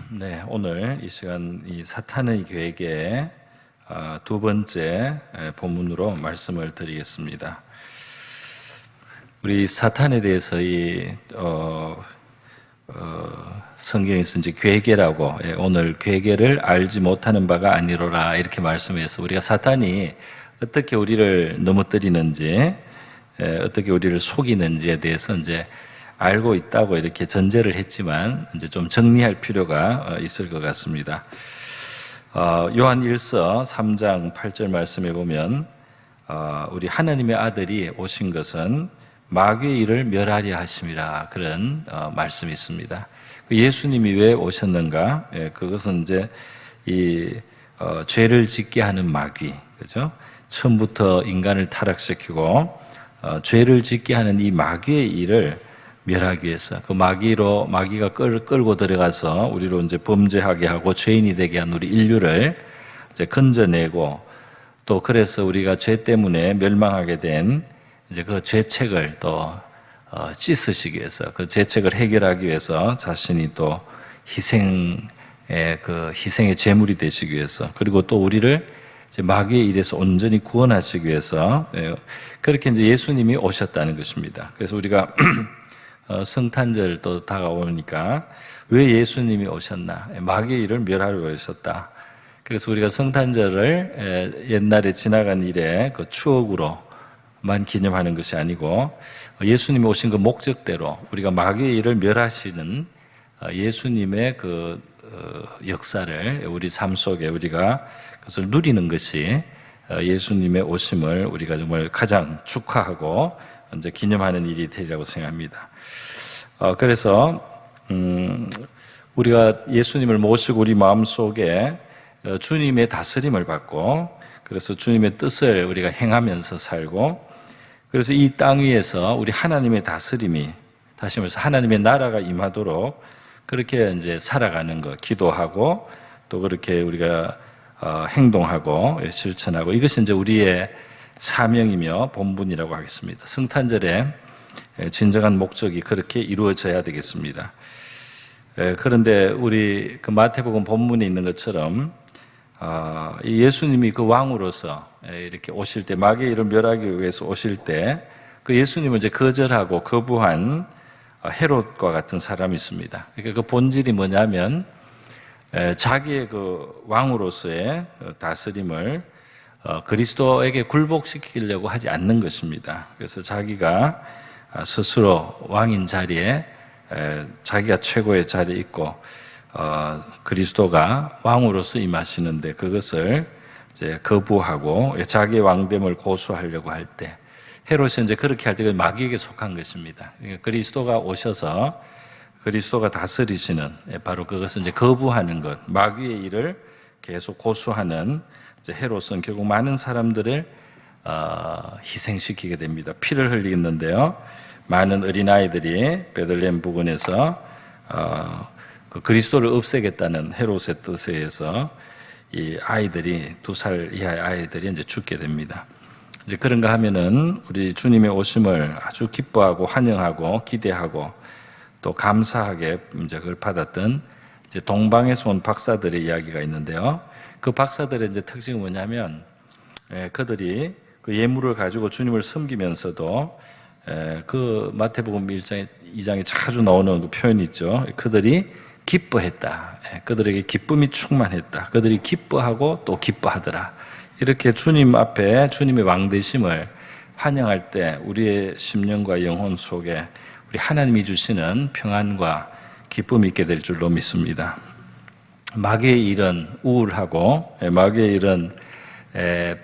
네, 오늘 이 시간 이 사탄의 계획의 두 번째 본문으로 말씀을 드리겠습니다. 우리 사탄에 대해서 성경에서 이제 괴계라고, 오늘 괴계를 알지 못하는 바가 아니로라 이렇게 말씀해서 우리가 사탄이 어떻게 우리를 넘어뜨리는지, 어떻게 우리를 속이는지에 대해서 이제 알고 있다고 이렇게 전제를 했지만 이제 좀 정리할 필요가 있을 것 같습니다. 요한 1서 3장 8절 말씀에 보면 우리 하나님의 아들이 오신 것은 마귀의 일을 멸하려 하심이라 그런 말씀이 있습니다. 예수님이 왜 오셨는가? 그것은 이제 이 죄를 짓게 하는 마귀, 그죠? 처음부터 인간을 타락시키고 죄를 짓게 하는 이 마귀의 일을 멸하기 위해서 그 마귀가 끌고 들어가서 우리로 이제 범죄하게 하고 죄인이 되게 한 우리 인류를 이제 건져내고, 또 그래서 우리가 죄 때문에 멸망하게 된 이제 그 죄책을 또 씻으시기 위해서, 그 죄책을 해결하기 위해서 자신이 또 희생의 제물이 되시기 위해서, 그리고 또 우리를 이제 마귀의 일에서 온전히 구원하시기 위해서 그렇게 이제 예수님이 오셨다는 것입니다. 그래서 우리가 성탄절 또 다가오니까 왜 예수님이 오셨나? 마귀의 일을 멸하러 오셨다. 그래서 우리가 성탄절을 옛날에 지나간 일의 그 추억으로만 기념하는 것이 아니고 예수님이 오신 그 목적대로 우리가 마귀의 일을 멸하시는 예수님의 그 역사를 우리 삶 속에 우리가 그것을 누리는 것이 예수님의 오심을 우리가 정말 가장 축하하고 이제 기념하는 일이 되리라고 생각합니다. 그래서 우리가 예수님을 모시고 우리 마음속에 주님의 다스림을 받고, 그래서 주님의 뜻을 우리가 행하면서 살고, 그래서 이 땅 위에서 우리 하나님의 다스림이, 다시 말해서 하나님의 나라가 임하도록 그렇게 이제 살아가는 것, 기도하고 또 그렇게 우리가 행동하고 실천하고, 이것이 이제 우리의 사명이며 본분이라고 하겠습니다. 성탄절에 진정한 목적이 그렇게 이루어져야 되겠습니다. 그런데 우리 그 마태복음 본문에 있는 것처럼 예수님이 그 왕으로서 이렇게 오실 때, 마귀의 일을 멸하기 위해서 오실 때 그 예수님을 이제 거절하고 거부한 헤롯과 같은 사람이 있습니다. 그러니까 그 본질이 뭐냐면 자기의 그 왕으로서의 다스림을 그리스도에게 굴복시키려고 하지 않는 것입니다. 그래서 자기가 스스로 왕인 자리에, 자기가 최고의 자리에 있고 그리스도가 왕으로서 임하시는데 그것을 이제 거부하고 자기의 왕됨을 고수하려고 할 때, 헤롯이 이제 그렇게 할 때 마귀에게 속한 것입니다. 그러니까 그리스도가 오셔서 그리스도가 다스리시는, 바로 그것을 이제 거부하는 것, 마귀의 일을 계속 고수하는 이제 헤롯은 결국 많은 사람들을 희생시키게 됩니다. 피를 흘리는데요, 많은 어린아이들이 베들레헴 부근에서 그 그리스도를 없애겠다는 헤롯의 뜻에 의해서 이 아이들이, 2살 이하의 아이들이 이제 죽게 됩니다. 이제 그런가 하면은 우리 주님의 오심을 아주 기뻐하고 환영하고 기대하고 또 감사하게 이제 그걸 받았던 이제 동방에서 온 박사들의 이야기가 있는데요. 그 박사들의 이제 특징은 뭐냐면, 그들이 그 예물을 가지고 주님을 섬기면서도 그 마태복음 2장에 자주 나오는 그 표현이 있죠. 그들이 기뻐했다. 그들에게 기쁨이 충만했다. 그들이 기뻐하고 또 기뻐하더라. 이렇게 주님 앞에 주님의 왕되심을 환영할 때 우리의 심령과 영혼 속에 우리 하나님이 주시는 평안과 기쁨이 있게 될 줄로 믿습니다. 마귀의 일은 우울하고, 마귀의 일은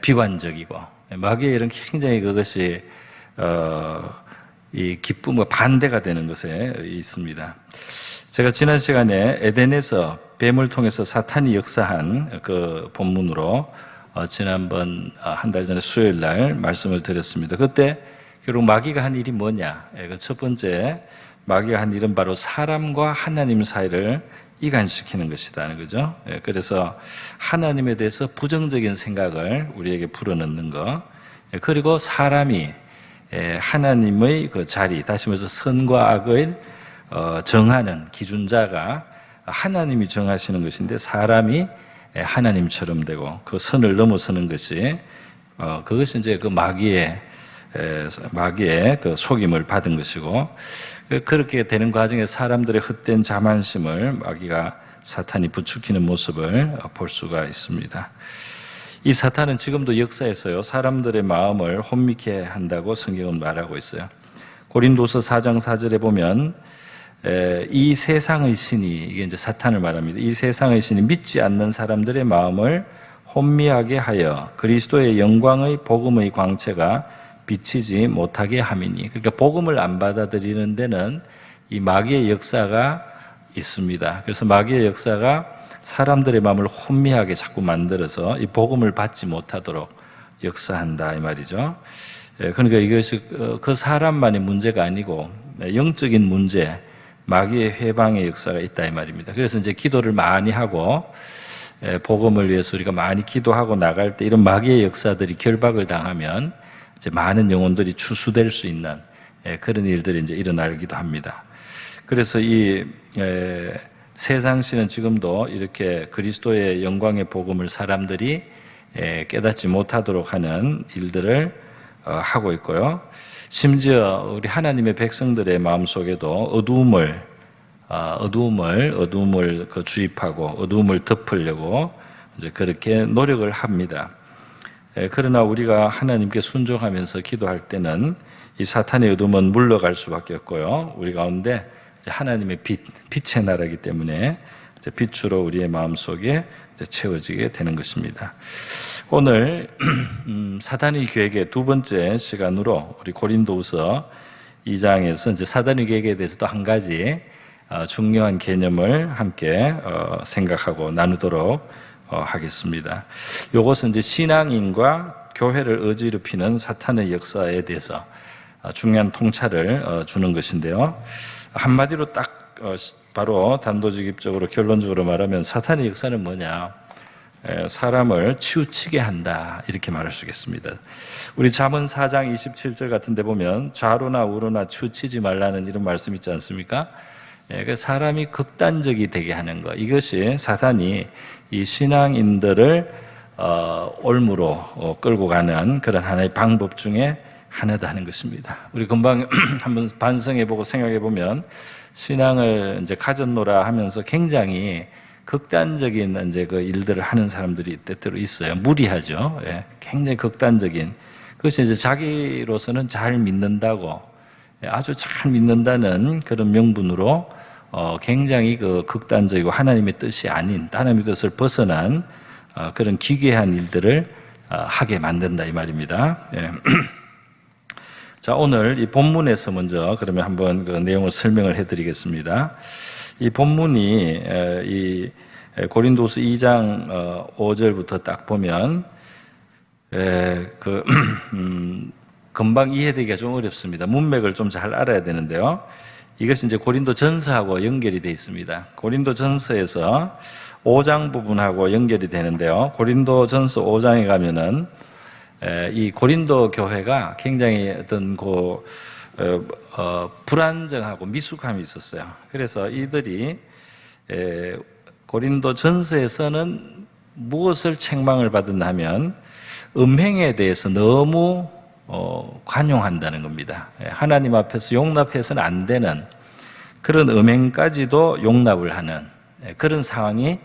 비관적이고, 마귀의 일은 굉장히 그것이 이 기쁨과 반대가 되는 것에 있습니다. 제가 지난 시간에 에덴에서 뱀을 통해서 사탄이 역사한 그 본문으로 지난번 한 달 전에 수요일 날 말씀을 드렸습니다. 그때 결국 마귀가 한 일이 뭐냐? 그 첫 번째 마귀가 한 일은 바로 사람과 하나님 사이를 이간시키는 것이다는 거죠. 그래서 하나님에 대해서 부정적인 생각을 우리에게 불어넣는 것, 그리고 사람이 하나님의 그 자리, 다시 말해서 선과 악을 정하는 기준자가 하나님이 정하시는 것인데 사람이 하나님처럼 되고 그 선을 넘어서는 것이 그것이 이제 그 마귀의 그 속임을 받은 것이고, 그렇게 되는 과정에 사람들의 헛된 자만심을 마귀가 사탄이 부추기는 모습을 볼 수가 있습니다. 이 사탄은 지금도 역사에서요 사람들의 마음을 혼미케 한다고 성경은 말하고 있어요. 고린도서 4장 4절에 보면 이 세상의 신이, 이게 이제 사탄을 말합니다. 이 세상의 신이 믿지 않는 사람들의 마음을 혼미하게 하여 그리스도의 영광의 복음의 광채가 비치지 못하게 함이니. 그러니까 복음을 안 받아들이는 데는 이 마귀의 역사가 있습니다. 그래서 마귀의 역사가 사람들의 마음을 혼미하게 자꾸 만들어서 이 복음을 받지 못하도록 역사한다 이 말이죠. 그러니까 이것이 그 사람만의 문제가 아니고 영적인 문제, 마귀의 회방의 역사가 있다 이 말입니다. 그래서 이제 기도를 많이 하고 복음을 위해서 우리가 많이 기도하고 나갈 때 이런 마귀의 역사들이 결박을 당하면 이제 많은 영혼들이 추수될 수 있는 그런 일들이 이제 일어나기도 합니다. 그래서 이 세상신은 지금도 이렇게 그리스도의 영광의 복음을 사람들이 깨닫지 못하도록 하는 일들을 하고 있고요. 심지어 우리 하나님의 백성들의 마음속에도 어두움을 주입하고 어두움을 덮으려고 이제 그렇게 노력을 합니다. 그러나 우리가 하나님께 순종하면서 기도할 때는 이 사탄의 어둠은 물러갈 수밖에 없고요. 우리 가운데 하나님의 빛의 나라이기 때문에 빛으로 우리의 마음속에 채워지게 되는 것입니다. 오늘 사단의 계획의 두 번째 시간으로 우리 고린도후서 2장에서 이제 사단의 계획에 대해서도 한 가지 중요한 개념을 함께 생각하고 나누도록 하겠습니다. 이것은 이제 신앙인과 교회를 어지럽히는 사탄의 역사에 대해서 중요한 통찰을 주는 것인데요. 한마디로 딱 바로 단도직입적으로 결론적으로 말하면 사탄의 역사는 뭐냐? 사람을 치우치게 한다 이렇게 말할 수 있겠습니다. 우리 잠언 4장 27절 같은 데 보면 좌로나 우로나 치우치지 말라는 이런 말씀 있지 않습니까? 사람이 극단적이 되게 하는 것, 이것이 사탄이 이 신앙인들을 올무로 끌고 가는 그런 하나의 방법 중에 하나다 하는 것입니다. 우리 금방 한번 반성해보고 생각해보면 신앙을 이제 가졌노라 하면서 굉장히 극단적인 이제 그 일들을 하는 사람들이 때때로 있어요. 무리하죠. 예, 굉장히 극단적인. 그것이 이제 자기로서는 잘 믿는다고, 아주 잘 믿는다는 그런 명분으로 굉장히 그 극단적이고 하나님의 뜻이 아닌, 하나님의 뜻을 벗어난 그런 기괴한 일들을 하게 만든다 이 말입니다. 예. 자, 오늘 이 본문에서 먼저 그러면 한번 그 내용을 설명을 해드리겠습니다. 이 본문이 이 고린도서 2장 5절부터 딱 보면 금방 이해되기가 좀 어렵습니다. 문맥을 좀 잘 알아야 되는데요. 이것이 이제 고린도 전서하고 연결이 되어 있습니다. 고린도 전서에서 5장 부분하고 연결이 되는데요. 고린도 전서 5장에 가면은 이 고린도 교회가 굉장히 어떤 불안정하고 미숙함이 있었어요. 그래서 이들이 고린도 전서에서는 무엇을 책망을 받았나 하면 음행에 대해서 너무 관용한다는 겁니다. 하나님 앞에서 용납해서는 안 되는 그런 음행까지도 용납을 하는 그런 상황이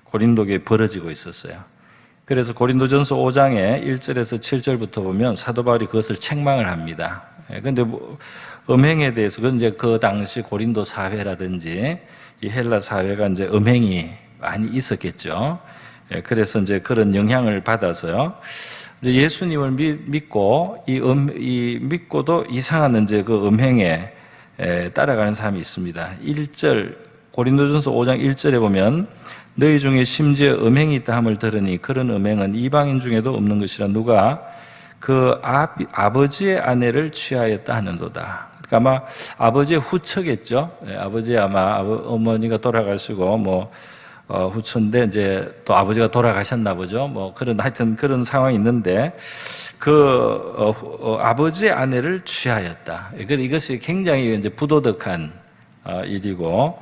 고린도교에 벌어지고 있었어요. 그래서 고린도전서 5장의 1절에서 7절부터 보면 사도 바울이 그것을 책망을 합니다. 그런데 음행에 대해서 그건 이제 그 당시 고린도 사회라든지 이 헬라 사회가 이제 음행이 많이 있었겠죠. 그래서 이제 그런 영향을 받아서요. 이제 예수님을 믿고 믿고도 이상한 이제 그 음행에 따라가는 사람이 있습니다. 1절 고린도전서 5장 1절에 보면 너희 중에 심지어 음행이 있다 함을 들으니 그런 음행은 이방인 중에도 없는 것이라 누가 그 아버지의 아내를 취하였다 하는도다. 그러니까 아마 아버지의 후처겠죠. 아버지 아마 어머니가 돌아가시고 후처인데 이제 또 아버지가 돌아가셨나 보죠. 하여튼 그런 상황이 있는데 아버지의 아내를 취하였다. 이것이 굉장히 이제 부도덕한 일이고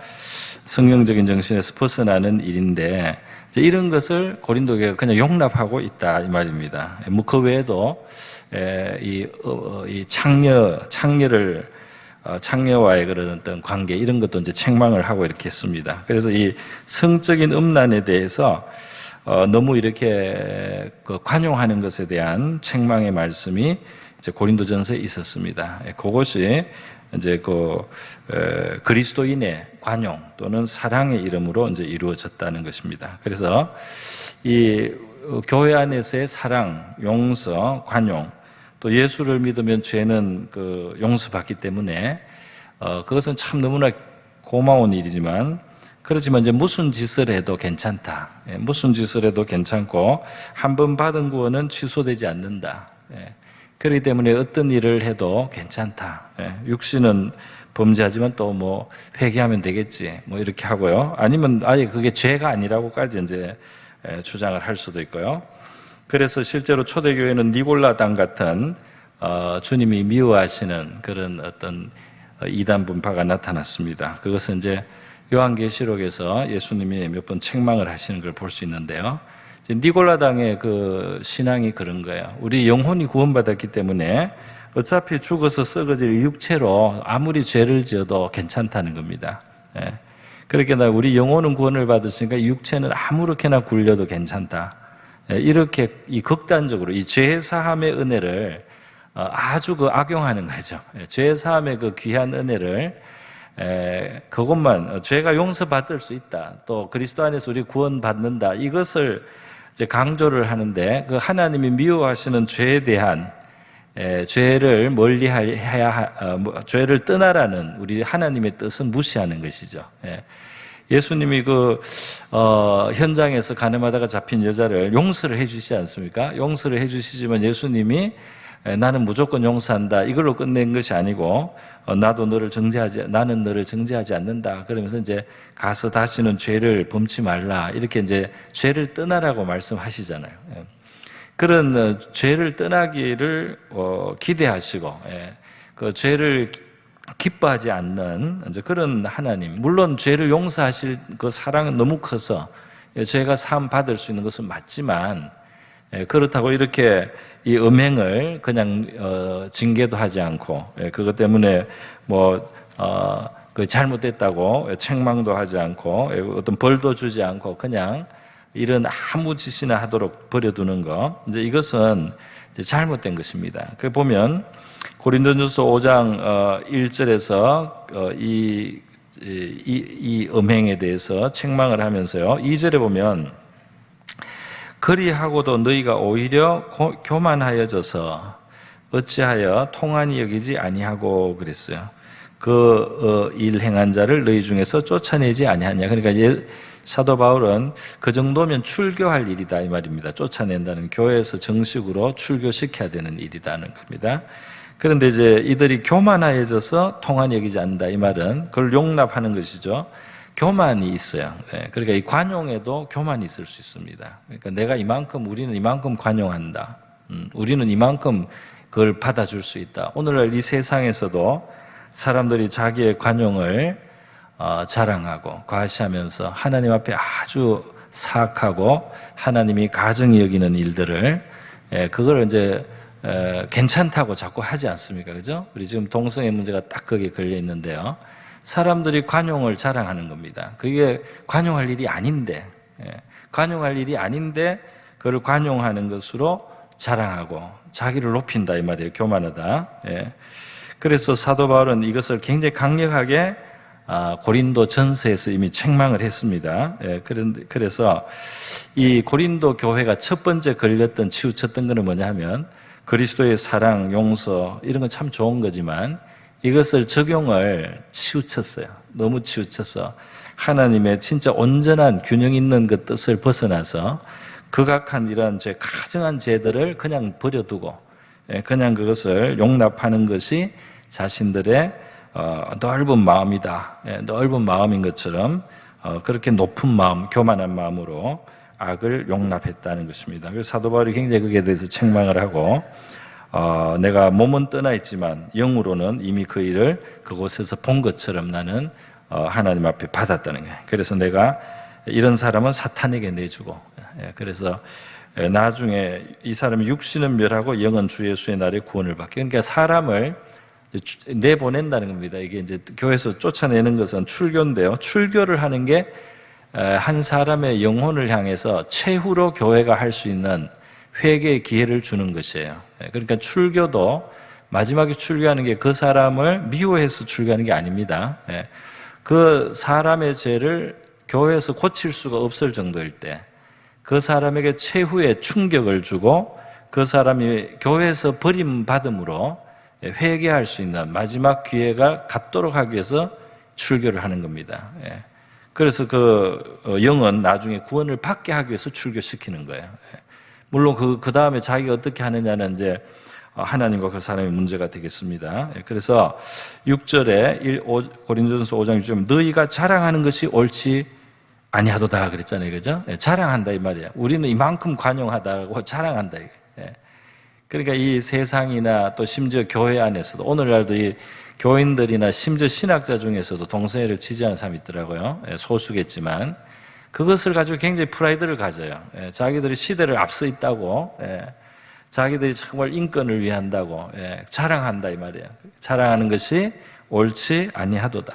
성경적인 정신에서 벗어나는 일인데 이제 이런 것을 고린도 교회가 그냥 용납하고 있다 이 말입니다. 뭐 그 외에도 이 창녀와의 그런 어떤 관계 이런 것도 이제 책망을 하고 이렇게 했습니다. 그래서 이 성적인 음란에 대해서 너무 이렇게 관용하는 것에 대한 책망의 말씀이 이제 고린도전서에 있었습니다. 그것이 이제 그리스도인의 관용 또는 사랑의 이름으로 이제 이루어졌다는 것입니다. 그래서 이 교회 안에서의 사랑, 용서, 관용, 또 예수를 믿으면 죄는 용서받기 때문에 그것은 참 너무나 고마운 일이지만 그렇지만 이제 무슨 짓을 해도 괜찮다. 무슨 짓을 해도 괜찮고 한 번 받은 구원은 취소되지 않는다. 그렇기 때문에 어떤 일을 해도 괜찮다. 육신은 범죄하지만 또 뭐 회개하면 되겠지. 뭐 이렇게 하고요. 아니면 아예 그게 죄가 아니라고까지 이제 주장을 할 수도 있고요. 그래서 실제로 초대교회는 니골라당 같은 주님이 미워하시는 그런 어떤 이단 분파가 나타났습니다. 그것은 이제 요한계시록에서 예수님이 몇 번 책망을 하시는 걸 볼 수 있는데요. 니골라당의 그 신앙이 그런 거예요. 우리 영혼이 구원받았기 때문에 어차피 죽어서 썩어질 육체로 아무리 죄를 지어도 괜찮다는 겁니다. 그렇게 우리 영혼은 구원을 받았으니까 육체는 아무렇게나 굴려도 괜찮다. 이렇게 이 극단적으로 이 죄 사함의 은혜를 아주 악용하는 거죠. 죄 사함의 그 귀한 은혜를 그것만 죄가 용서받을 수 있다. 또 그리스도 안에서 우리 구원받는다. 이것을 이제 강조를 하는데 그 하나님이 미워하시는 죄에 대한 죄를 죄를 떠나라는 우리 하나님의 뜻은 무시하는 것이죠. 예수님이 현장에서 가늠하다가 잡힌 여자를 용서를 해주시지 않습니까? 용서를 해주시지만 예수님이 나는 무조건 용서한다 이걸로 끝낸 것이 아니고 나는 너를 정죄하지 않는다. 그러면서 이제 가서 다시는 죄를 범치 말라 이렇게 이제 죄를 떠나라고 말씀하시잖아요. 그런 죄를 떠나기를 기대하시고 그 죄를 기뻐하지 않는 이제 그런 하나님. 물론 죄를 용서하실 그 사랑은 너무 커서 죄가 사함 받을 수 있는 것은 맞지만 그렇다고 이렇게 이 음행을 그냥 징계도 하지 않고 그것 때문에 그 잘못됐다고 책망도 하지 않고 어떤 벌도 주지 않고 그냥 이런 아무 짓이나 하도록 버려두는 거 이제 이것은 이제 잘못된 것입니다. 그 보면 고린도전서 5장 1절에서 이 음행에 대해서 책망을 하면서요. 2절에 보면 그리하고도 너희가 오히려 교만하여져서 어찌하여 통한이 여기지 아니하고 그랬어요. 일 행한 자를 너희 중에서 쫓아내지 아니하냐. 그러니까 사도 바울은 그 정도면 출교할 일이다 이 말입니다. 쫓아낸다는 교회에서 정식으로 출교시켜야 되는 일이라는 겁니다. 그런데 이제 이들이 교만하여져서 통한이 여기지 않는다 이 말은 그걸 용납하는 것이죠. 교만이 있어요. 그러니까 이 관용에도 교만이 있을 수 있습니다. 그러니까 우리는 이만큼 관용한다. 우리는 이만큼 그걸 받아줄 수 있다. 오늘날 이 세상에서도 사람들이 자기의 관용을 자랑하고 과시하면서 하나님 앞에 아주 사악하고 하나님이 가증히 여기는 일들을 그걸 이제 괜찮다고 자꾸 하지 않습니까? 그죠? 우리 지금 동성애 문제가 딱 거기에 걸려 있는데요. 사람들이 관용을 자랑하는 겁니다. 그게 관용할 일이 아닌데, 그걸 관용하는 것으로 자랑하고 자기를 높인다 이 말이에요. 교만하다. 그래서 사도 바울은 이것을 굉장히 강력하게 고린도 전서에서 이미 책망을 했습니다. 그래서 이 고린도 교회가 첫 번째 치우쳤던 것은 뭐냐 하면 그리스도의 사랑, 용서 이런 건 참 좋은 거지만 이것을 적용을 치우쳤어요. 너무 치우쳐서 하나님의 진짜 온전한 균형 있는 그 뜻을 벗어나서 극악한 이런 가증한 죄들을 그냥 버려두고 그냥 그것을 용납하는 것이 자신들의 넓은 마음이다. 넓은 마음인 것처럼 그렇게 높은 마음, 교만한 마음으로 악을 용납했다는 것입니다. 그래서 사도 바울이 굉장히 거기에 대해서 책망을 하고 내가 몸은 떠나 있지만 영으로는 이미 그 일을 그곳에서 본 것처럼 나는 하나님 앞에 받았다는 거예요. 그래서 내가 이런 사람은 사탄에게 내주고, 그래서 나중에 이 사람이 육신은 멸하고 영은 주 예수의 날에 구원을 받게. 그러니까 사람을 내보낸다는 겁니다. 이게 이제 교회에서 쫓아내는 것은 출교인데요. 출교를 하는 게 한 사람의 영혼을 향해서 최후로 교회가 할 수 있는 회개의 기회를 주는 것이에요. 그러니까 출교도 마지막에 출교하는 게 그 사람을 미워해서 출교하는 게 아닙니다. 그 사람의 죄를 교회에서 고칠 수가 없을 정도일 때 그 사람에게 최후의 충격을 주고 그 사람이 교회에서 버림받음으로 회개할 수 있는 마지막 기회가 갖도록 하기 위해서 출교를 하는 겁니다. 그래서 그 영은 나중에 구원을 받게 하기 위해서 출교시키는 거예요. 물론 그 다음에 자기가 어떻게 하느냐는 이제 하나님과 그 사람의 문제가 되겠습니다. 그래서 6절에 고린도전서 5장 6절에 너희가 자랑하는 것이 옳지 아니하도다 그랬잖아요. 그죠? 자랑한다 이 말이에요. 우리는 이만큼 관용하다고 자랑한다. 그러니까 이 세상이나 또 심지어 교회 안에서도 오늘날도 이 교인들이나 심지어 신학자 중에서도 동성애를 지지하는 사람이 있더라고요. 소수겠지만 그것을 가지고 굉장히 프라이드를 가져요. 자기들이 시대를 앞서 있다고, 자기들이 정말 인권을 위한다고 자랑한다 이 말이에요. 자랑하는 것이 옳지 아니하도다.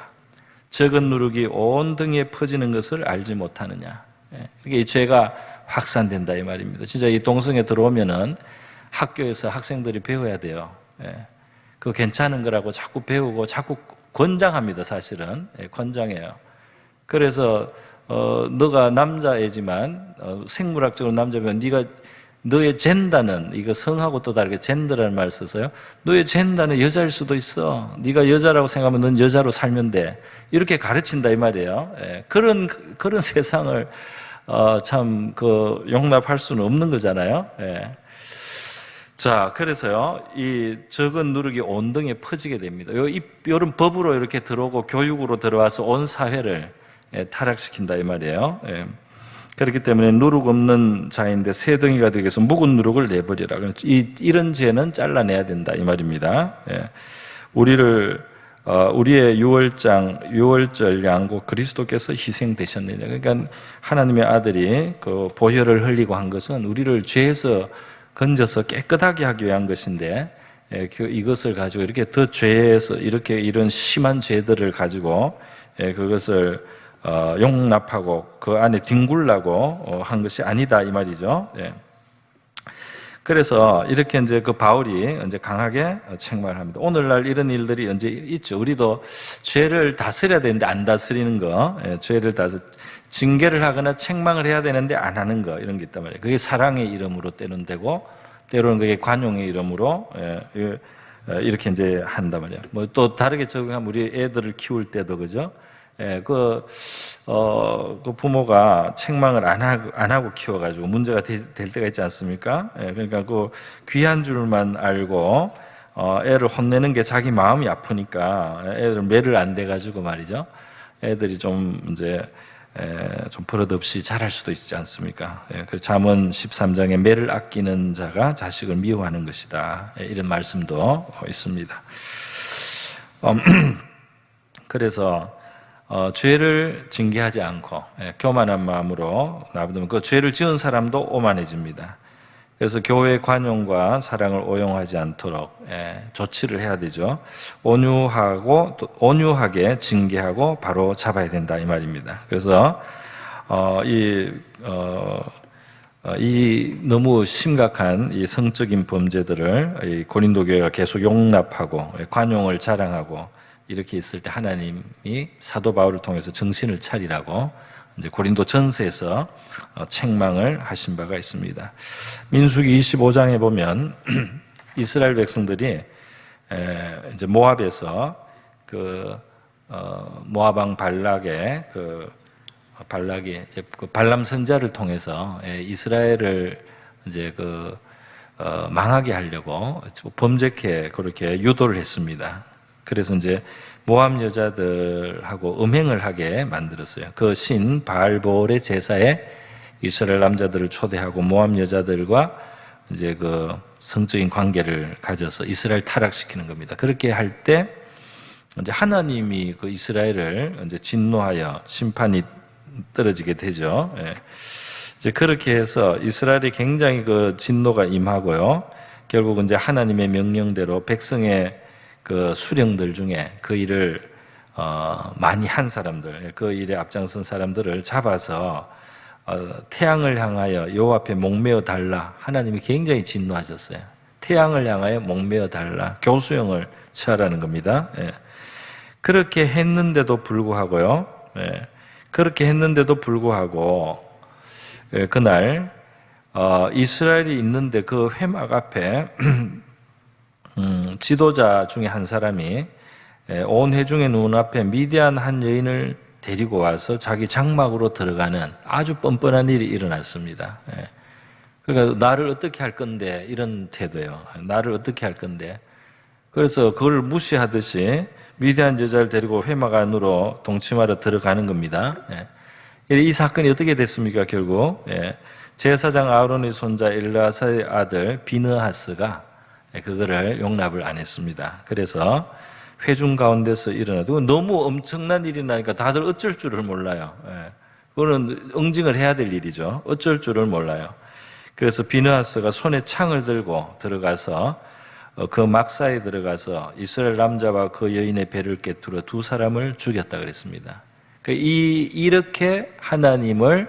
적은 누룩이 온 등에 퍼지는 것을 알지 못하느냐. 이게 이 죄가 확산된다 이 말입니다. 진짜 이 동성애 들어오면은 학교에서 학생들이 배워야 돼요. 그거 괜찮은 거라고 자꾸 배우고 자꾸 권장합니다. 사실은 권장해요. 그래서 너가 남자애지만 생물학적으로 남자면 네가 너의 젠더는 이거 성하고 또 다르게 젠더라는 말을 써서요. 너의 젠더는 여자일 수도 있어. 네가 여자라고 생각하면 넌 여자로 살면 돼. 이렇게 가르친다 이 말이에요. 그런 세상을 참 용납할 수는 없는 거잖아요. 자, 그래서요, 이 적은 누룩이 온 등에 퍼지게 됩니다. 이런 법으로 이렇게 들어오고 교육으로 들어와서 온 사회를 타락시킨다 이 말이에요. 그렇기 때문에 누룩 없는 자인데 새 덩이가 되기 위해서 묵은 누룩을 내버리라. 이런 죄는 잘라내야 된다 이 말입니다. 우리의 유월절 양고 그리스도께서 희생되셨느냐. 그러니까 하나님의 아들이 그 보혈을 흘리고 한 것은 우리를 죄에서 건져서 깨끗하게 하기 위한 것인데 이것을 가지고 이렇게 더 죄에서 이런 심한 죄들을 가지고 그것을 용납하고 그 안에 뒹굴라고 한 것이 아니다 이 말이죠. 그래서 이렇게 이제 그 바울이 이제 강하게 책망을 합니다. 오늘날 이런 일들이 이제 있죠. 우리도 죄를 다스려야 되는데 안 다스리는 거, 죄를 징계를 하거나 책망을 해야 되는데 안 하는 거 이런 게 있단 말이에요. 그게 사랑의 이름으로 때로는 되고 때로는 그게 관용의 이름으로 이렇게 이제 한단 말이에요. 뭐 또 다르게 적용하면 우리 애들을 키울 때도 그죠? 그 부모가 책망을 안 하고 키워가지고 문제가 될 때가 있지 않습니까? 그러니까 그 귀한 줄만 알고 애를 혼내는 게 자기 마음이 아프니까 애들 매를 안 대가지고 말이죠. 애들이 좀 이제 좀 버릇없이 자랄 수도 있지 않습니까? 그래서 잠언 13장에 매를 아끼는 자가 자식을 미워하는 것이다. 이런 말씀도 있습니다. 그래서 죄를 징계하지 않고 교만한 마음으로 놔두면 그 죄를 지은 사람도 오만해집니다. 그래서 교회의 관용과 사랑을 오용하지 않도록 조치를 해야 되죠. 온유하게 징계하고 바로 잡아야 된다 이 말입니다. 그래서 이 너무 심각한 이 성적인 범죄들을 이 고린도 교회가 계속 용납하고 관용을 자랑하고 이렇게 있을 때 하나님이 사도 바울을 통해서 정신을 차리라고 이제 고린도 전서에서 책망을 하신 바가 있습니다. 민수기 25장에 보면 이스라엘 백성들이 이제 모압에서 모압 왕 발락이 이제 그 발람 선자를 통해서 이스라엘을 이제 망하게 하려고 범죄케 그렇게 유도를 했습니다. 그래서 이제 모압 여자들하고 음행을 하게 만들었어요. 그 신 바알볼의 제사에 이스라엘 남자들을 초대하고 모압 여자들과 이제 그 성적인 관계를 가져서 이스라엘 타락시키는 겁니다. 그렇게 할 때 이제 하나님이 그 이스라엘을 이제 진노하여 심판이 떨어지게 되죠. 예. 이제 그렇게 해서 이스라엘이 굉장히 그 진노가 임하고요. 결국 이제 하나님의 명령대로 백성의 그 수령들 중에 그 일을 많이 한 사람들, 그 일에 앞장선 사람들을 잡아서 태양을 향하여 여호와 앞에 목매어 달라. 하나님이 굉장히 진노하셨어요. 태양을 향하여 목매어 달라. 교수형을 취하라는 겁니다. 예. 그렇게 했는데도 불구하고요. 예. 그렇게 했는데도 불구하고 그날 이스라엘이 있는데 그 회막 앞에 지도자 중에 한 사람이 온 회중의 눈앞에 미디안 한 여인을 데리고 와서 자기 장막으로 들어가는 아주 뻔뻔한 일이 일어났습니다. 그러니까 나를 어떻게 할 건데 이런 태도예요. 나를 어떻게 할 건데. 그래서 그걸 무시하듯이 미디안 여자를 데리고 회막 안으로 동침하러 들어가는 겁니다. 이 사건이 어떻게 됐습니까? 결국 제사장 아론의 손자 엘르아사의 아들 비느하스가 그거를 용납을 안 했습니다. 그래서 회중 가운데서 일어나도 너무 엄청난 일이 나니까 다들 어쩔 줄을 몰라요. 그거는 응징을 해야 될 일이죠. 어쩔 줄을 몰라요. 그래서 비느하스가 손에 창을 들고 들어가서 그 막사에 들어가서 이스라엘 남자와 그 여인의 배를 깨트려 두 사람을 죽였다 그랬습니다. 이렇게 하나님을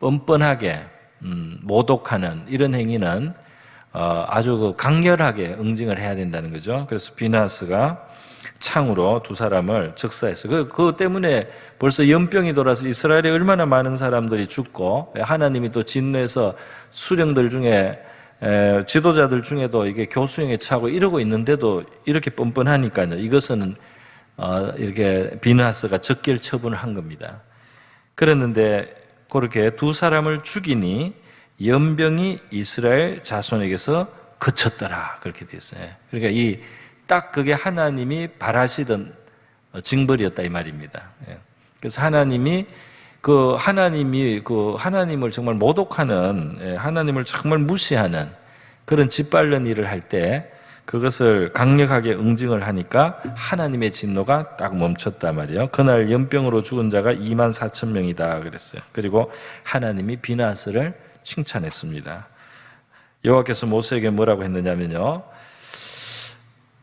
뻔뻔하게 모독하는 이런 행위는 아주 강렬하게 응징을 해야 된다는 거죠. 그래서 비느하스가 창으로 두 사람을 즉사했어요. 그것 때문에 벌써 연병이 돌아서 이스라엘에 얼마나 많은 사람들이 죽고 하나님이 또 진노해서 수령들 중에 지도자들 중에도 이게 교수형에 차고 이러고 있는데도 이렇게 뻔뻔하니까요. 이것은 이렇게 비느하스가 적결 처분을 한 겁니다. 그랬는데 그렇게 두 사람을 죽이니 연병이 이스라엘 자손에게서 그쳤더라 그렇게 됐어요. 그러니까 딱 그게 하나님이 바라시던 징벌이었다 이 말입니다. 그래서 하나님이 하나님을 정말 모독하는, 하나님을 정말 무시하는 그런 짓밟는 일을 할 때 그것을 강력하게 응징을 하니까 하나님의 진노가 딱 멈췄단 말이에요. 그날 연병으로 죽은 자가 24,000명이다 그랬어요. 그리고 하나님이 비느하스를 칭찬했습니다. 여호와께서 모세에게 뭐라고 했느냐면요.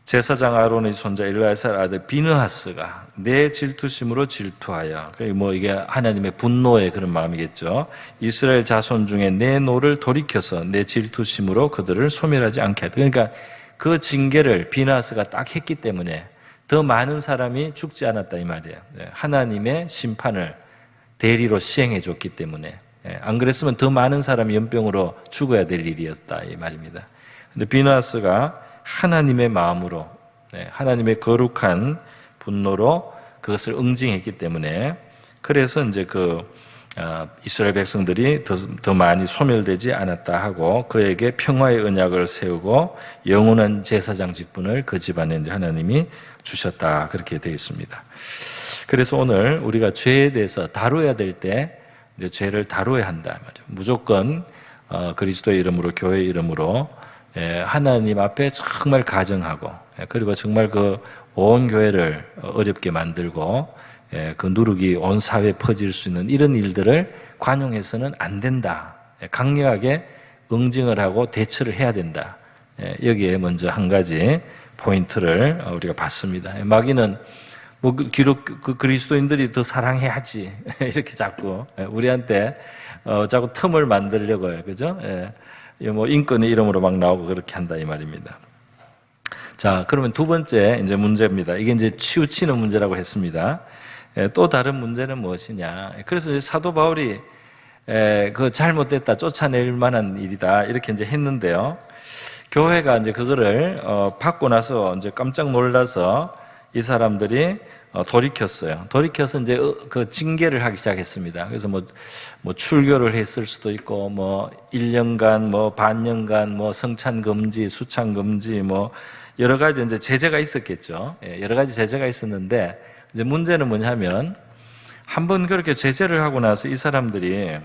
제사장 아론의 손자 엘르아살 아들 비느하스가 내 질투심으로 질투하여, 이게 하나님의 분노의 그런 마음이겠죠. 이스라엘 자손 중에 내 노를 돌이켜서 내 질투심으로 그들을 소멸하지 않게 하다. 그러니까 그 징계를 비느하스가 딱 했기 때문에 더 많은 사람이 죽지 않았다 이 말이에요. 하나님의 심판을 대리로 시행해 줬기 때문에. 안 그랬으면 더 많은 사람이 연병으로 죽어야 될 일이었다 이 말입니다. 근데 비느하스가 하나님의 마음으로, 하나님의 거룩한 분노로 그것을 응징했기 때문에, 그래서 이제 이스라엘 백성들이 더 많이 소멸되지 않았다 하고 그에게 평화의 언약을 세우고 영원한 제사장 직분을 그 집안에 이제 하나님이 주셨다 그렇게 되어 있습니다. 그래서 오늘 우리가 죄에 대해서 다뤄야 될 때 이제 죄를 다뤄야 한다 말이에요. 무조건 그리스도의 이름으로, 교회의 이름으로 하나님 앞에 정말 가정하고, 그리고 정말 온 교회를 어렵게 만들고 그 누룩이 온 사회에 퍼질 수 있는 이런 일들을 관용해서는 안 된다. 강력하게 응징을 하고 대처를 해야 된다. 여기에 먼저 한 가지 포인트를 우리가 봤습니다. 마귀는 그리스도인들이 더 사랑해야지 이렇게 자꾸 우리한테 자꾸 틈을 만들려고 해요. 그죠? 인권의 이름으로 막 나오고 그렇게 한다 이 말입니다. 자, 그러면 두 번째 이제 문제입니다. 이게 이제 치우치는 문제라고 했습니다. 또 다른 문제는 무엇이냐? 그래서 이제 사도 바울이 그 잘못됐다, 쫓아낼 만한 일이다 이렇게 이제 했는데요. 교회가 이제 그거를 받고 나서 이제 깜짝 놀라서 이 사람들이 돌이켰어요. 돌이켜서 이제 그 징계를 하기 시작했습니다. 그래서 뭐 출교를 했을 수도 있고, 1년간, 반년간, 성찬 금지, 수찬 금지, 여러 가지 이제 제재가 있었겠죠. 여러 가지 제재가 있었는데, 이제 문제는 뭐냐면, 한번 그렇게 제재를 하고 나서 이 사람들이,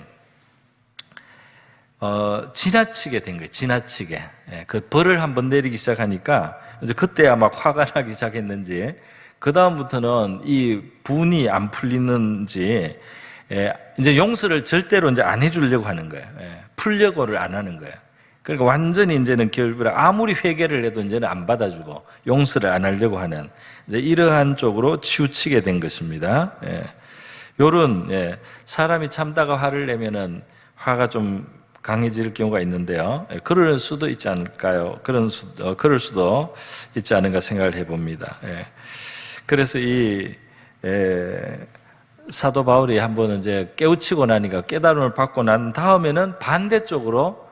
지나치게 된 거예요. 지나치게. 그 벌을 한번 내리기 시작하니까, 이제 그때야 막 화가 나기 시작했는지, 그 다음부터는 이 분이 안 풀리는지 이제 용서를 절대로 이제 안 해주려고 하는 거예요. 풀려고를 안 하는 거예요. 그러니까 완전히 이제는 결국 아무리 회개를 해도 이제는 안 받아주고 용서를 안 하려고 하는 이제 이러한 쪽으로 치우치게 된 것입니다. 요런 사람이 참다가 화를 내면은 화가 좀 강해질 경우가 있는데요. 그럴 수도 있지 않을까요? 그럴 수도 있지 않은가 생각을 해봅니다. 그래서 이 사도 바울이 한번 이제 깨우치고 나니까 깨달음을 받고 난 다음에는 반대쪽으로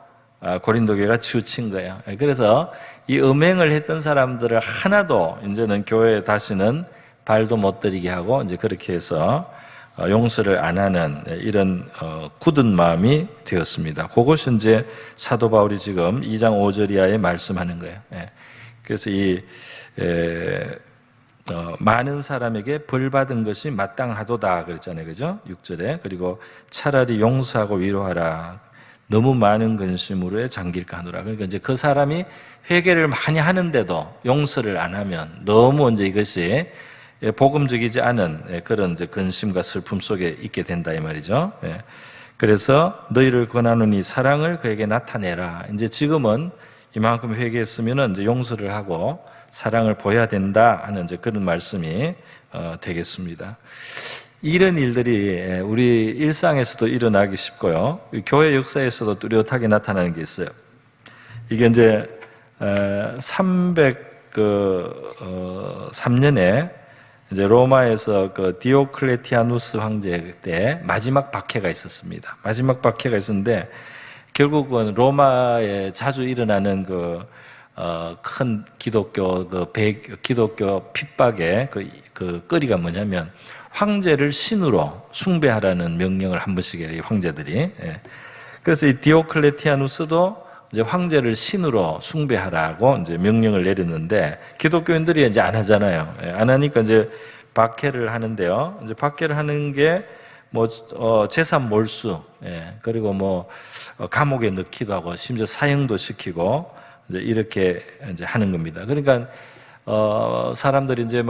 고린도 교회가 치우친 거예요. 그래서 이 음행을 했던 사람들을 하나도 이제는 교회에 다시는 발도 못 들이게 하고 이제 그렇게 해서 용서를 안 하는 이런 굳은 마음이 되었습니다. 그것이 이제 사도 바울이 지금 2장 5절 이하에 말씀하는 거예요. 그래서 이 많은 사람에게 벌 받은 것이 마땅하도다 그랬잖아요, 그죠? 6절에. 그리고 차라리 용서하고 위로하라. 너무 많은 근심으로에 잠길까 하노라. 그러니까 이제 그 사람이 회개를 많이 하는데도 용서를 안 하면 너무 이제 이것이 복음적이지 않은 그런 이제 근심과 슬픔 속에 있게 된다 이 말이죠. 그래서 너희를 권하노니 사랑을 그에게 나타내라. 이제 지금은 이만큼 회개했으면은 이제 용서를 하고 사랑을 보여야 된다 하는 이제 그런 말씀이 되겠습니다. 이런 일들이 우리 일상에서도 일어나기 쉽고요. 교회 역사에서도 뚜렷하게 나타나는 게 있어요. 이게 이제 303년에 이제 로마에서 그 디오클레티아누스 황제 때 마지막 박해가 있었습니다. 마지막 박해가 있었는데 결국은 로마에 자주 일어나는 큰 기독교 기독교 핍박의 그 거리가 뭐냐면 황제를 신으로 숭배하라는 명령을 한 번씩 해요, 황제들이. 그래서 이 디오클레티아누스도 이제 황제를 신으로 숭배하라고 이제 명령을 내렸는데 기독교인들이 이제 안 하잖아요. 안 하니까 이제 박해를 하는데요. 이제 박해를 하는 게 재산 몰수, 그리고 감옥에 넣기도 하고 심지어 사형도 시키고 이제 이렇게 이제 하는 겁니다. 그러니까 사람들이 이제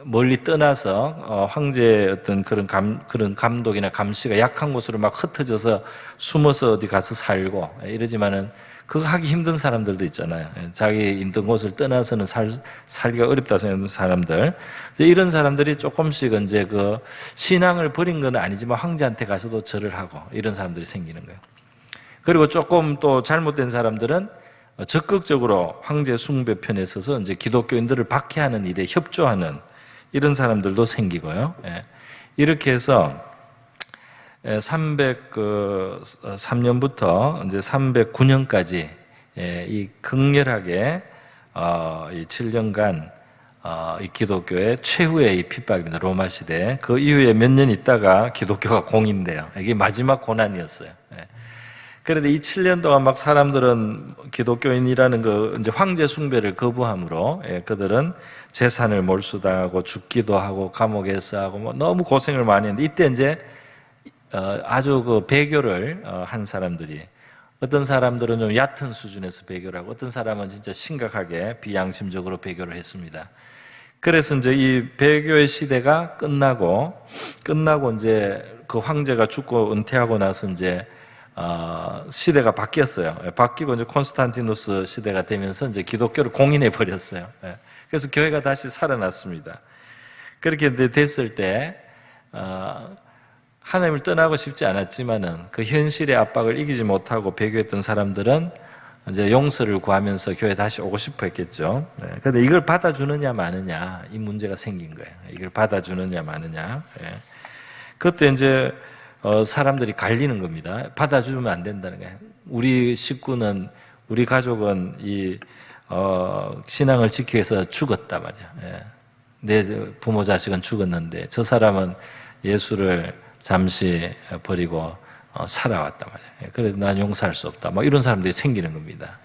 멀리 떠나서 황제의 어떤 그런 감독이나 감시가 약한 곳으로 막 흩어져서 숨어서 어디 가서 살고 이러지만은 그거 하기 힘든 사람들도 있잖아요. 자기 있던 곳을 떠나서는 살기가 어렵다 생각하는 사람들. 이런 사람들이 조금씩 이제 그 신앙을 버린 건 아니지만 황제한테 가서도 절을 하고 이런 사람들이 생기는 거예요. 그리고 조금 또 잘못된 사람들은 적극적으로 황제 숭배 편에 서서 이제 기독교인들을 박해하는 일에 협조하는 이런 사람들도 생기고요. 이렇게 해서 303년부터 이제 309년까지 이 극렬하게 이 7년간 이 기독교의 최후의 이 핍박입니다. 로마 시대. 그 이후에 몇 년 있다가 기독교가 공인돼요. 이게 마지막 고난이었어요. 그런데 이 7년 동안 막 사람들은 기독교인이라는 이제 황제 숭배를 거부함으로 그들은 재산을 몰수당하고 죽기도 하고 감옥에서 하고 너무 고생을 많이 했는데 이때 이제 아주 배교를 한 사람들이 어떤 사람들은 좀 얕은 수준에서 배교를 하고 어떤 사람은 진짜 심각하게 비양심적으로 배교를 했습니다. 그래서 이제 이 배교의 시대가 끝나고 이제 그 황제가 죽고 은퇴하고 나서 이제 시대가 바뀌었어요. 바뀌고 이제 콘스탄티누스 시대가 되면서 이제 기독교를 공인해 버렸어요. 그래서 교회가 다시 살아났습니다. 그렇게 됐을 때 하나님을 떠나고 싶지 않았지만은 그 현실의 압박을 이기지 못하고 배교했던 사람들은 이제 용서를 구하면서 교회 다시 오고 싶어 했겠죠. 그런데 이걸 받아주느냐 마느냐 이 문제가 생긴 거예요. 이걸 받아주느냐 마느냐. 그때 이제 사람들이 갈리는 겁니다. 받아주면 안 된다는 거예요. 우리 식구는, 우리 가족은 이 신앙을 지키기 위해서 죽었다 말이야. 내 부모 자식은 죽었는데 저 사람은 예수를 잠시 버리고 살아왔다 말이야. 그래서 난 용서할 수 없다. 이런 사람들이 생기는 겁니다.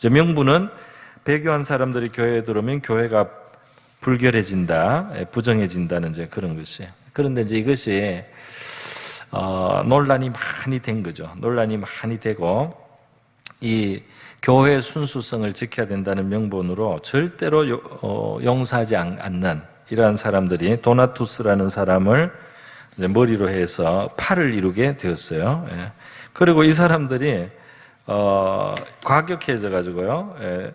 명분은 배교한 사람들이 교회에 들어오면 교회가 불결해진다, 부정해진다는 이제 그런 것이에요. 그런데 이제 이것이 논란이 많이 된 거죠. 논란이 많이 되고 이 교회의 순수성을 지켜야 된다는 명분으로 절대로 용서하지 않는 이러한 사람들이 도나투스라는 사람을 이제 머리로 해서 팔을 이루게 되었어요. 예. 그리고 이 사람들이 과격해져 가지고요. 예.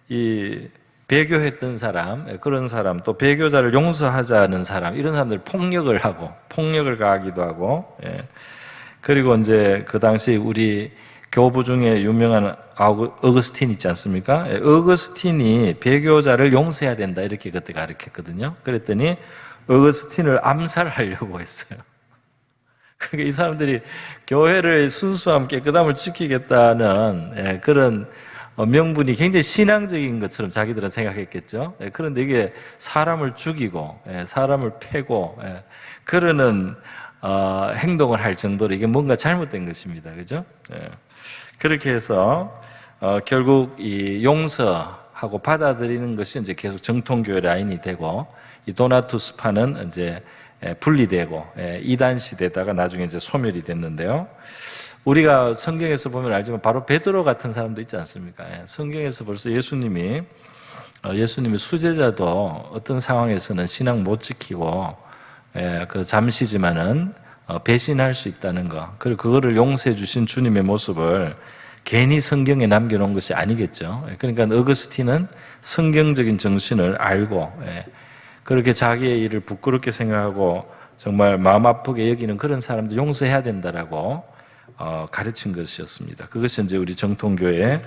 이 배교했던 사람, 그런 사람, 또 배교자를 용서하자는 사람, 이런 사람들 폭력을 가하기도 하고, 예. 그리고 이제 그 당시 우리 교부 중에 유명한 어거스틴 있지 않습니까? 예, 어거스틴이 배교자를 용서해야 된다 이렇게 그때 가르쳤거든요. 그랬더니 어거스틴을 암살하려고 했어요. 그러니까 이 사람들이 교회를 순수함 깨끗함을 지키겠다는 그런 명분이 굉장히 신앙적인 것처럼 자기들은 생각했겠죠. 그런데 이게 사람을 죽이고 사람을 패고 그러는 행동을 할 정도로 이게 뭔가 잘못된 것입니다. 그죠? 그렇게 해서 결국 이 용서하고 받아들이는 것이 이제 계속 정통교회 라인이 되고 이 도나투스파는 이제 분리되고 이단 시대다가 나중에 이제 소멸이 됐는데요. 우리가 성경에서 보면 알지만 바로 베드로 같은 사람도 있지 않습니까? 성경에서 벌써 예수님이 수제자도 어떤 상황에서는 신앙 못 지키고 그 잠시지만은 배신할 수 있다는 거, 그리고 그거를 용서해 주신 주님의 모습을 괜히 성경에 남겨놓은 것이 아니겠죠. 그러니까 어거스틴은 성경적인 정신을 알고 그렇게 자기의 일을 부끄럽게 생각하고 정말 마음 아프게 여기는 그런 사람도 용서해야 된다라고 가르친 것이었습니다. 그것이 이제 우리 정통교회의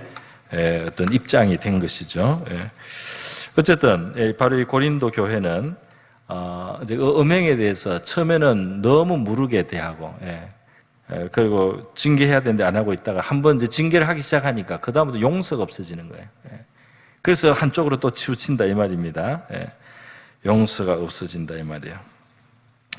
어떤 입장이 된 것이죠. 어쨌든 바로 이 고린도 교회는 이제 음행에 대해서 처음에는 너무 무르게 대하고 그리고 징계해야 되는데 안 하고 있다가 한번 이제 징계를 하기 시작하니까 그 다음부터 용서가 없어지는 거예요. 그래서 한쪽으로 또 치우친다 이 말입니다. 용서가 없어진다 이 말이에요.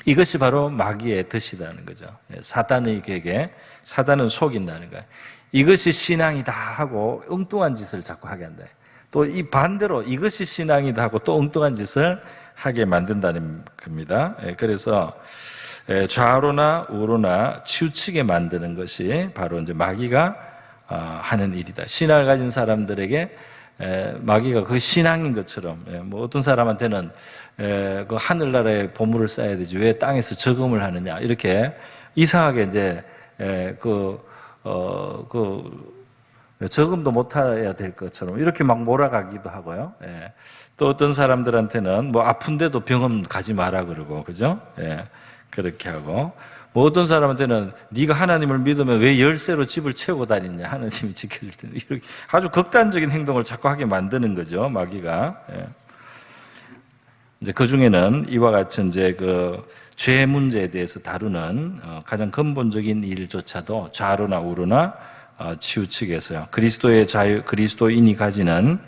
이것이 바로 마귀의 뜻이라는 거죠. 사단의 계획에 사단은 속인다는 거예요. 이것이 신앙이다 하고 엉뚱한 짓을 자꾸 하게 한다. 또 이 반대로 이것이 신앙이다 하고 또 엉뚱한 짓을 하게 만든다는 겁니다. 그래서 좌로나 우로나 치우치게 만드는 것이 바로 이제 마귀가 하는 일이다. 신앙을 가진 사람들에게 마귀가 그 신앙인 것처럼 뭐 어떤 사람한테는 그 하늘나라에 보물을 쌓아야 되지 왜 땅에서 저금을 하느냐 이렇게 이상하게 이제 저금도 못해야 될 것처럼 이렇게 막 몰아가기도 하고요. 또 어떤 사람들한테는 뭐 아픈데도 병원 가지 마라 그러고 그죠? 그렇게 하고 뭐 어떤 사람한테는 네가 하나님을 믿으면 왜 열쇠로 집을 채우고 다니냐 하나님이 지켜줄 텐데 이렇게 아주 극단적인 행동을 자꾸 하게 만드는 거죠 마귀가. 이제 그 중에는 이와 같이 이제 그 죄 문제에 대해서 다루는 가장 근본적인 일조차도 좌로나 우로나 치우치게 해서요. 그리스도인이 가지는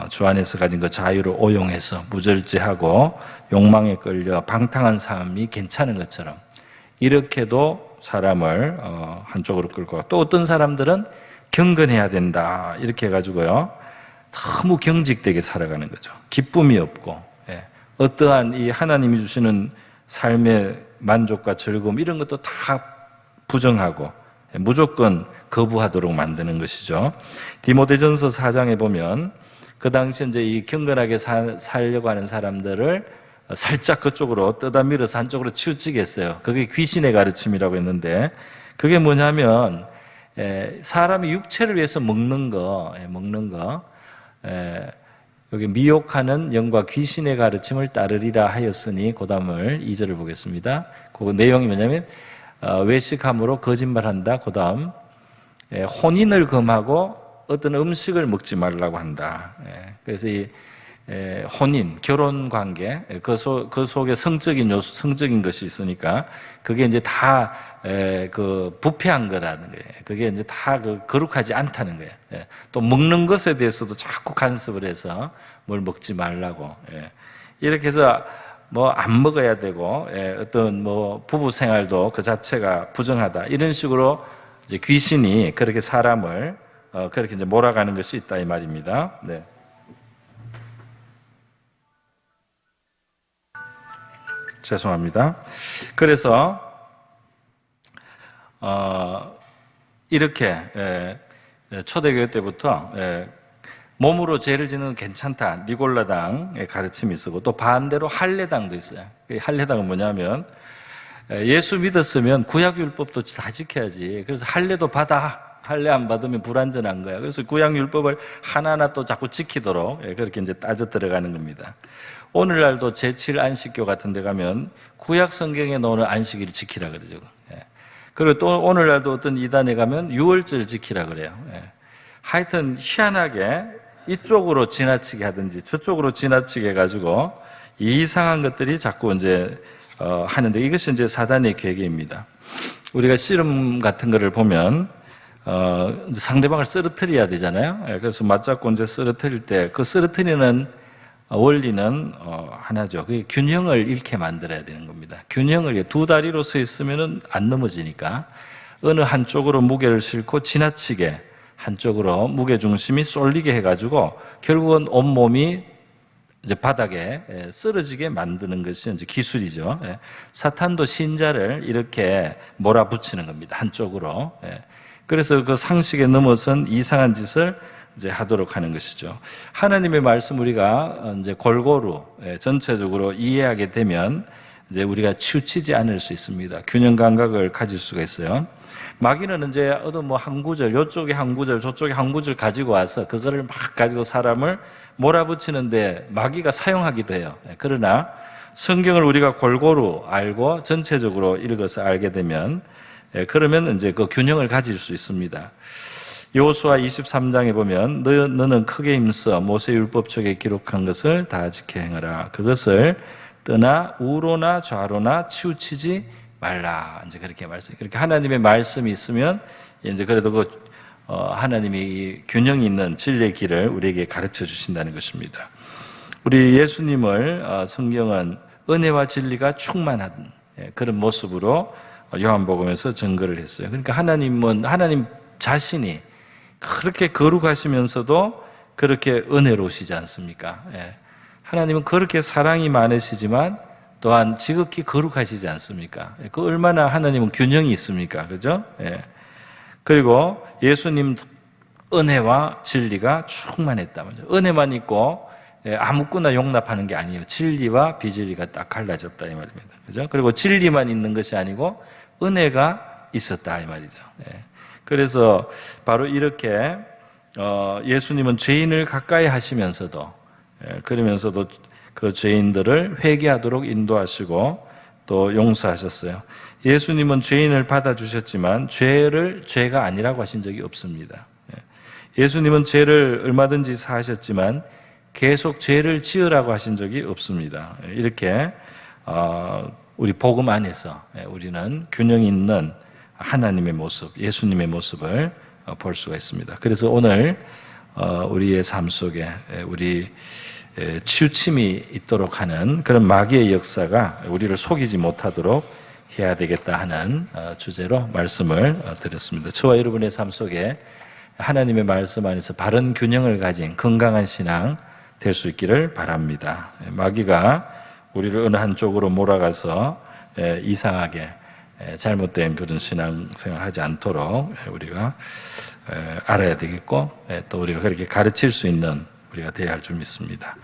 주 안에서 가진 그 자유를 오용해서 무절제하고 욕망에 끌려 방탕한 삶이 괜찮은 것처럼 이렇게도 사람을 한쪽으로 끌고 또 어떤 사람들은 경건해야 된다 이렇게 해가지고요 너무 경직되게 살아가는 거죠. 기쁨이 없고 어떠한 이 하나님이 주시는 삶의 만족과 즐거움 이런 것도 다 부정하고 무조건 거부하도록 만드는 것이죠. 디모데전서 4장에 보면 그 당시 이제 이 경건하게 살려고 하는 사람들을 살짝 그쪽으로 뜯어 밀어서 한쪽으로 치우치게 했어요. 그게 귀신의 가르침이라고 했는데 그게 뭐냐면 사람이 육체를 위해서 먹는 거 여기 미혹하는 영과 귀신의 가르침을 따르리라 하였으니 그 다음을 2절을 보겠습니다. 그 내용이 뭐냐면 외식함으로 거짓말한다. 그 다음 혼인을 금하고 어떤 음식을 먹지 말라고 한다. 그래서 이 혼인, 결혼 관계 그 속에 성적인 것이 있으니까 그게 이제 다 그 부패한 거라는 거예요. 그게 이제 다 거룩하지 않다는 거예요. 또 먹는 것에 대해서도 자꾸 간섭을 해서 뭘 먹지 말라고 이렇게 해서 뭐 안 먹어야 되고 어떤 뭐 부부 생활도 그 자체가 부정하다 이런 식으로 이제 귀신이 그렇게 사람을 그렇게 이제 몰아가는 것이 있다 이 말입니다. 네. 죄송합니다. 그래서 이렇게 초대교회 때부터 몸으로 죄를 짓는 건 괜찮다. 니골라당의 가르침이 있었고 또 반대로 할례당도 있어요. 할례당은 뭐냐면 예수 믿었으면 구약율법도 다 지켜야지. 그래서 할례도 받아. 할례 안 받으면 불완전한 거야. 그래서 구약율법을 하나하나 또 자꾸 지키도록 그렇게 이제 따져 들어가는 겁니다. 오늘날도 제7 안식교 같은 데 가면 구약 성경에 나오는 안식일을 지키라 그러죠. 그리고 또 오늘날도 어떤 이단에 가면 유월절 지키라 그래요. 하여튼 희한하게 이쪽으로 지나치게 하든지 저쪽으로 지나치게 해가지고 이상한 것들이 자꾸 이제 하는데 이것이 이제 사단의 계계입니다. 우리가 씨름 같은 거를 보면 상대방을 쓰러뜨려야 되잖아요. 그래서 맞잡고 이제 쓰러뜨릴 때 그 쓰러뜨리는 원리는 하나죠. 그게 균형을 잃게 만들어야 되는 겁니다. 균형을 두 다리로 서 있으면은 안 넘어지니까 어느 한쪽으로 무게를 싣고 지나치게 한쪽으로 무게 중심이 쏠리게 해가지고 결국은 온 몸이 이제 바닥에 쓰러지게 만드는 것이 이제 기술이죠. 사탄도 신자를 이렇게 몰아붙이는 겁니다. 한쪽으로. 그래서 그 상식에 넘어선 이상한 짓을 이제 하도록 하는 것이죠. 하나님의 말씀 우리가 이제 골고루 전체적으로 이해하게 되면 이제 우리가 치우치지 않을 수 있습니다. 균형 감각을 가질 수가 있어요. 마귀는 이제 어떤 뭐 한 구절, 요쪽에 한 구절, 저쪽에 한 구절 가지고 와서 그거를 막 가지고 사람을 몰아붙이는데 마귀가 사용하기도 해요. 그러나 성경을 우리가 골고루 알고 전체적으로 읽어서 알게 되면 그러면 이제 그 균형을 가질 수 있습니다. 여호수아 23장에 보면 너는 크게 힘써 모세 율법책에 기록한 것을 다 지켜 행하라. 그것을 떠나 우로나 좌로나 치우치지 말라. 이제 그렇게 말씀. 그렇게 하나님의 말씀이 있으면 이제 그래도 그 하나님이 이 균형이 있는 진리의 길을 우리에게 가르쳐 주신다는 것입니다. 우리 예수님을 성경은 은혜와 진리가 충만한 그런 모습으로 요한복음에서 증거를 했어요. 그러니까 하나님은 하나님 자신이 그렇게 거룩하시면서도 그렇게 은혜로우시지 않습니까? 하나님은 그렇게 사랑이 많으시지만 또한 지극히 거룩하시지 않습니까? 그 얼마나 하나님은 균형이 있습니까? 그죠? 그리고 예수님 은혜와 진리가 충만했다면서 은혜만 있고 아무거나 용납하는 게 아니에요. 진리와 비진리가 딱 갈라졌다 이 말입니다. 그죠? 그리고 진리만 있는 것이 아니고 은혜가 있었다 이 말이죠. 그래서 바로 이렇게 예수님은 죄인을 가까이 하시면서도 그러면서도 그 죄인들을 회개하도록 인도하시고 또 용서하셨어요. 예수님은 죄인을 받아주셨지만 죄를 죄가 아니라고 하신 적이 없습니다. 예수님은 죄를 얼마든지 사하셨지만 계속 죄를 지으라고 하신 적이 없습니다. 이렇게 우리 복음 안에서 우리는 균형 있는 하나님의 모습, 예수님의 모습을 볼 수가 있습니다. 그래서 오늘 우리의 삶 속에 우리 치우침이 있도록 하는 그런 마귀의 역사가 우리를 속이지 못하도록 해야 되겠다 하는 주제로 말씀을 드렸습니다. 저와 여러분의 삶 속에 하나님의 말씀 안에서 바른 균형을 가진 건강한 신앙 될 수 있기를 바랍니다. 마귀가 우리를 어느 한쪽으로 몰아가서 이상하게 잘못된 그런 신앙생활 하지 않도록 우리가 알아야 되겠고 또 우리가 그렇게 가르칠 수 있는 우리가 되어야 할 줄 믿습니다.